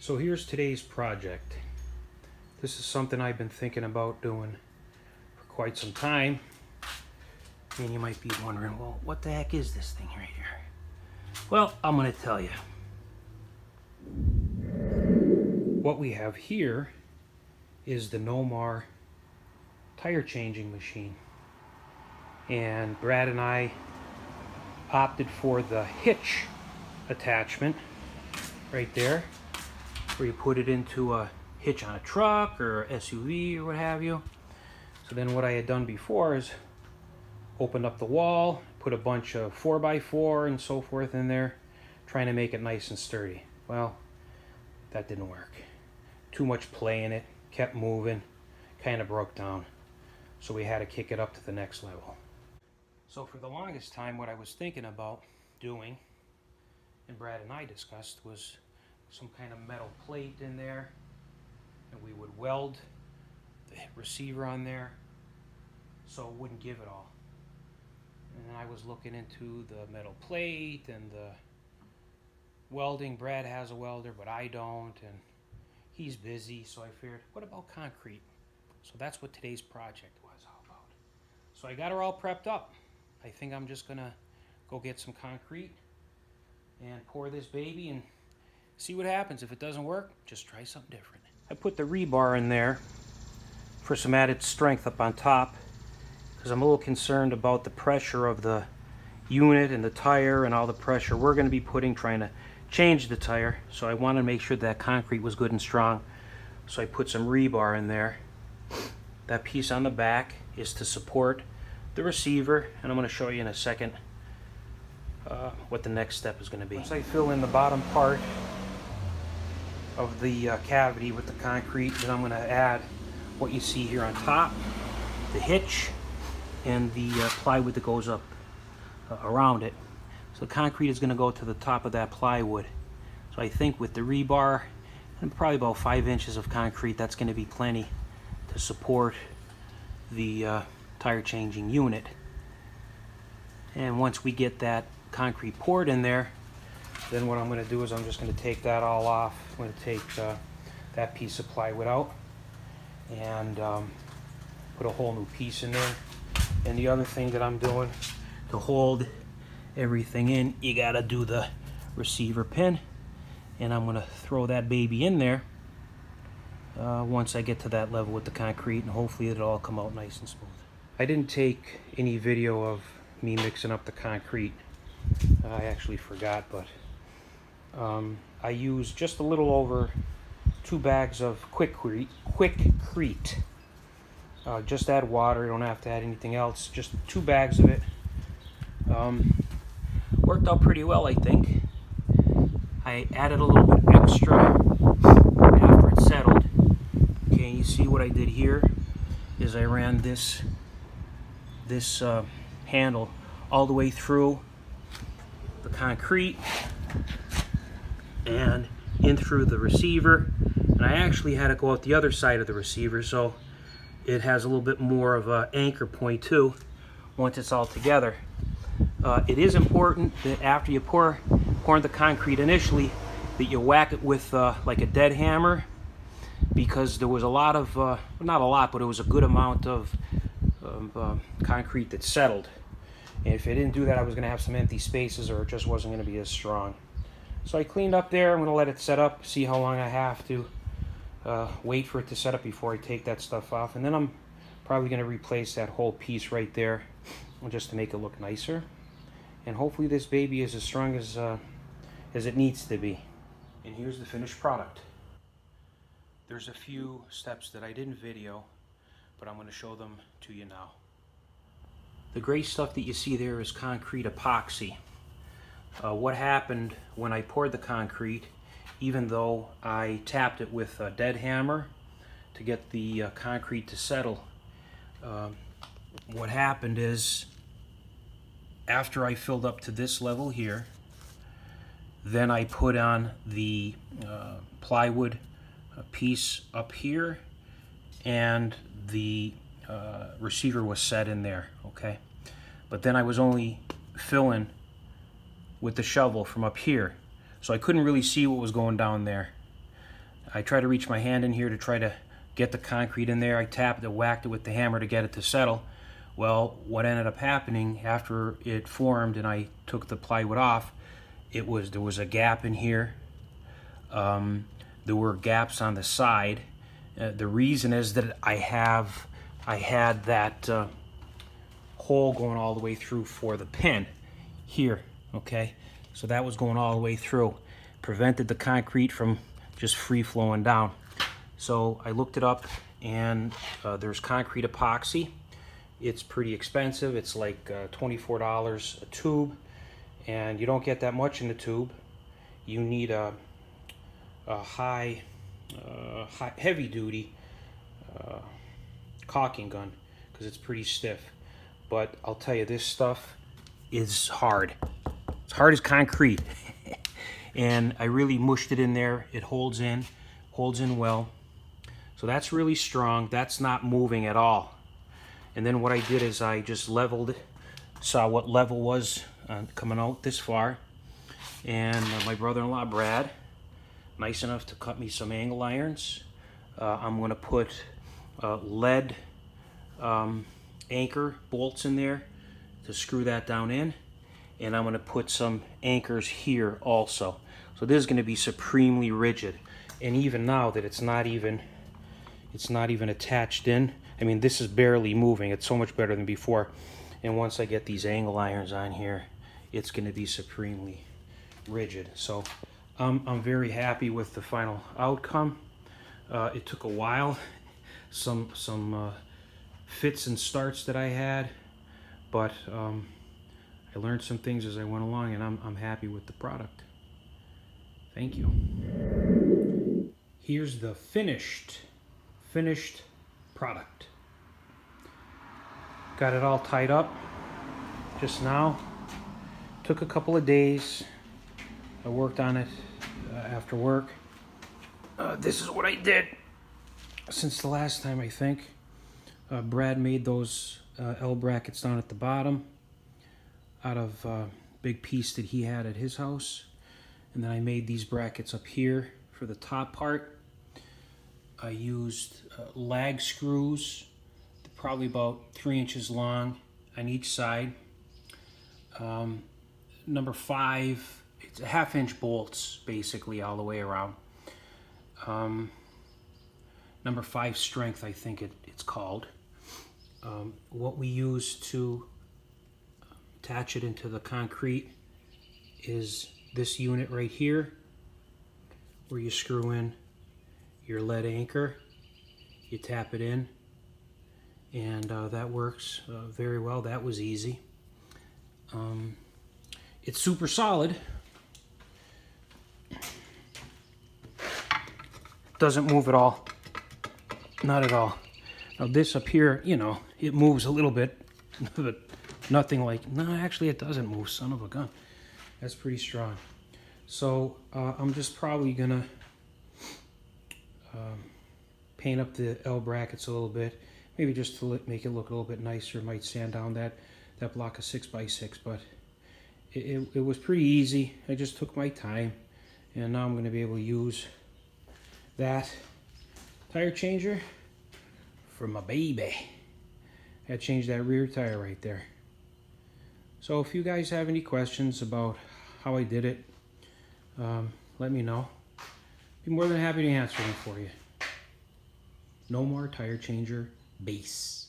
So here's today's project. This is something I've been thinking about doing for quite some time. And you might be wondering, well, what the heck is this thing right here? Well, I'm going to tell you. What we have here is the Nomar tire changing machine. And Brad and I opted for the hitch attachment right there, where you put it into a hitch on a truck or SUV or what have you. So then what I had done before is opened up the wall, put a bunch of 4x4 and so forth in there, trying to make it nice and sturdy. Well, that didn't work. Too much play in it, kept moving, kind of broke down. So we had to kick it up to the next level. So for the longest time, what I was thinking about doing, and Brad and I discussed, was some kind of metal plate in there, and we would weld the receiver on there so it wouldn't give it all. And then I was looking into the metal plate and the welding. Brad has a welder, but I don't, and he's busy, so I figured, what about concrete? So that's what today's project was all about. So I got her all prepped up. I think I'm just gonna go get some concrete and pour this baby and see what happens. If it doesn't work, just try something different. I put the rebar in there for some added strength up on top because I'm a little concerned about the pressure of the unit and the tire and all the pressure we're going to be putting trying to change the tire. So I wanted to make sure that concrete was good and strong. So I put some rebar in there. That piece on the back is to support the receiver, and I'm going to show you in a second what the next step is going to be. Once I fill in the bottom part of the cavity with the concrete, then I'm going to add what you see here on top, the hitch, and the plywood that goes up around it. So the concrete is going to go to the top of that plywood. So I think with the rebar and probably about 5 inches of concrete, that's going to be plenty to support the tire changing unit. And once we get that concrete poured in there, then what I'm going to do is I'm just going to take that all off. I'm going to take that piece of plywood out and put a whole new piece in there. And the other thing that I'm doing to hold everything in, you got to do the receiver pin, and I'm going to throw that baby in there once I get to that level with the concrete, and hopefully it'll all come out nice and smooth. I didn't take any video of me mixing up the concrete. I actually forgot, but I used just a little over 2 bags of Quikrete. Just add water, you don't have to add anything else, just 2 bags of it. Worked out pretty well, I think. I added a little bit extra after it settled. Okay, you see what I did here is I ran this handle all the way through the concrete and in through the receiver, and I actually had to go out the other side of the receiver so it has a little bit more of an anchor point too once it's all together. It is important that after you pour the concrete initially that you whack it with like a dead hammer, because there was a lot of, not a lot, but it was a good amount of concrete that settled. And if I didn't do that, I was going to have some empty spaces, or it just wasn't going to be as strong. So I cleaned up there. I'm going to let it set up, see how long I have to wait for it to set up before I take that stuff off. And then I'm probably going to replace that whole piece right there just to make it look nicer. And hopefully this baby is as strong as it needs to be. And here's the finished product. There's a few steps that I didn't video, but I'm going to show them to you now. The gray stuff that you see there is concrete epoxy. What happened when I poured the concrete, even though I tapped it with a dead hammer to get the concrete to settle, what happened is after I filled up to this level here, then I put on the plywood piece up here, and the receiver was set in there, okay? But then I was only filling with the shovel from up here, so I couldn't really see what was going down there. I try to reach my hand in here to try to get the concrete in there. I tapped it, whacked it with the hammer to get it to settle. Well, what ended up happening after it formed and I took the plywood off, there was a gap in here. There were gaps on the side. The reason is that I had that hole going all the way through for the pin here, okay? So that was going all the way through. Prevented the concrete from just free flowing down. So I looked it up, and there's concrete epoxy. It's pretty expensive. It's like $24 a tube, and you don't get that much in the tube. You need a heavy duty caulking gun because it's pretty stiff. But I'll tell you, this stuff is hard. It's hard as concrete. And I really mushed it in there. It holds in well. So that's really strong. That's not moving at all. And then what I did is I just leveled, saw what level was coming out this far. And my brother-in-law, Brad, nice enough to cut me some angle irons. I'm going to put lead anchor bolts in there to screw that down in. And I'm going to put some anchors here also. So this is going to be supremely rigid. And even now that it's not even attached in, I mean, this is barely moving. It's so much better than before. And once I get these angle irons on here, it's going to be supremely rigid. So I'm very happy with the final outcome. It took a while, some fits and starts that I had, but I learned some things as I went along, and I'm happy with the product. Thank you. Here's the finished product. Got it all tied up just now. Took a couple of days. I worked on it after work. This is what I did since the last time, I think. Brad made those L brackets down at the bottom out of a big piece that he had at his house. And then I made these brackets up here for the top part. I used lag screws, probably about 3 inches long on each side. Number 5, it's a 1/2 inch bolts basically all the way around. Number 5 strength, I think it's called. What we use to attach it into the concrete is this unit right here, where you screw in your lead anchor, you tap it in, and that works very well. That was easy. It's super solid. Doesn't move at all. Not at all. Now this up here, you know, it moves a little bit, but nothing like, no, actually it doesn't move, son of a gun. That's pretty strong. So I'm just probably gonna paint up the L brackets a little bit, maybe just to make it look a little bit nicer. Might sand down that block of 6x6, but it was pretty easy. I just took my time, and now I'm going to be able to use that tire changer for my baby. I changed that rear tire right there. So if you guys have any questions about how I did it, let me know. Be more than happy to answer them for you. No more tire changer base.